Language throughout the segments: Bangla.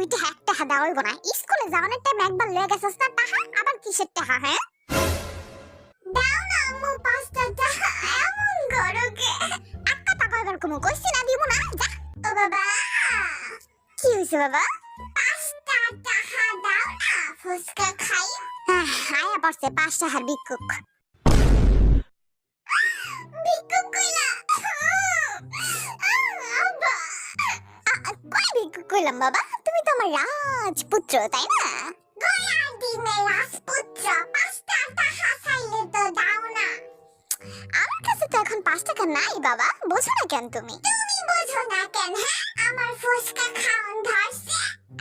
2 টাকা 1 টাকা দেওয়া হইব না। স্কুলে যাওয়ানোর টাইম একবার লয়ে গেছস না টাকা, আবার কিসের টাকা? হ্যাঁ, দাও না আম্মু 5 টাকা। এমন করো কে? একটা টাকা এবার কমু কইছি না দিব না। যা। ও বাবা, কি হইছে বাবা? 5 টাকা দাও না, ফুচকা খাই। আয়া পড়ছে 5 টাকার ভিক্ষুক। ভিক্ষুক কইলা? আব্বা, কই ভিক্ষুক কইলাম বাবা? তুমি তো আমার রাজপুত্র, তাই না? গয়ার দিনে রাজপুত্র 5 টাকা চাইলে তো দাও না। আমার কাছে তো এখন 5 টাকা নাই বাবা, বোঝো না কেন তুমি? তুমি বোঝো না কেন? হ্যাঁ, আমার ফুচকা খাওন ধরছে।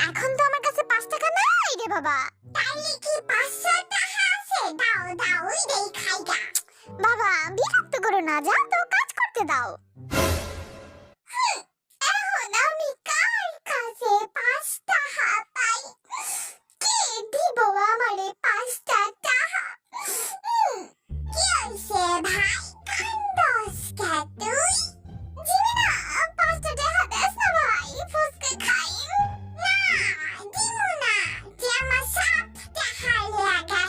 এখন তো আমার কাছে 5 টাকা নাই রে বাবা। তাইলে কি 500 টাকা আছে? দাও দাও, ওইটাই খাইগা। বাবা বিরক্ত করো না, যাও তো কাজ করতে দাও। এখন আমি কার কাছে 5 টাকা পাই? কে দিব আমারে 5 টাকা? কি হইছে ভাই, কান্দস কে তুই? দিবি না? 5 টাকা দেস না ভাই, ফুচকা খাই। না, দিব না। যে আমার 7 টাকা লাগা,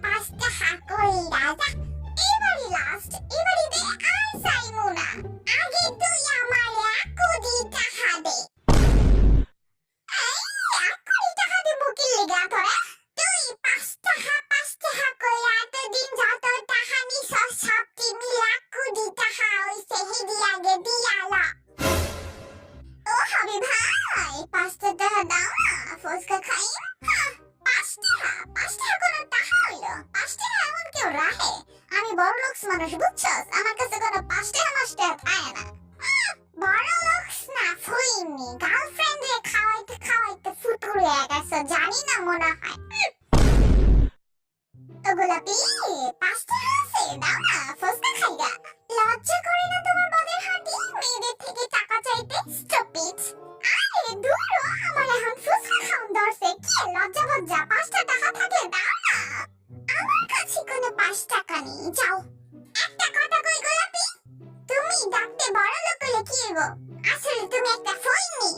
5 টাকা কইরা যা। এবারই লাস্ট, এবারই দে, আর চাইমু না। আগে তুই আমারে 1 কোটি টাকা দে। এই 1 কোটি টাকা দিব কি লিগা তোরে? তুই 5 টাকা কইরা এতদিন যত টাকা নিছস সব কি মিলা 1 কোটি টাকা হইছে, হিডি আগে দিয়ালা। ও হাবি ভাই, 5 টাকা দাও না, ফুচকা খাই। 5 টাকা কোনো টাকা হইলো? 5 টাকা এমন কেউ রাখে? আমি বড় লোকস মানুষ, বুঝছস? আমার কাছে কোনো 5 টাকা মাস্টার থাকে না। বড় লোকস না, ফুইনি গার্লফ্রেন্ড রে খাওয়াইতে খাওয়াইতে ফুটুর হয়ে গেছে, জানি না মনে হয়। ও গোলাপি, 5 টাকা আছে, দাও না, ফুচকা খাইগা। লজ্জা করে না তোমার বদের হাঁটি মেয়েদের থেকে টাকা চাইতে? স্টুপিড। আরে দূর হ, আমার এখন ফুচকা খাওন ধরছে। কি লজ্জা বজ্জা? 5 টাকা থাকলে দাও না। আমার কাছে কোনো 5 টাকা নেই, যাও। একটা কথা কই গোলাপি, তুমি ডাকতে বড় লোক হলে কি হইব? আসলে তুমি একটা ফইনি।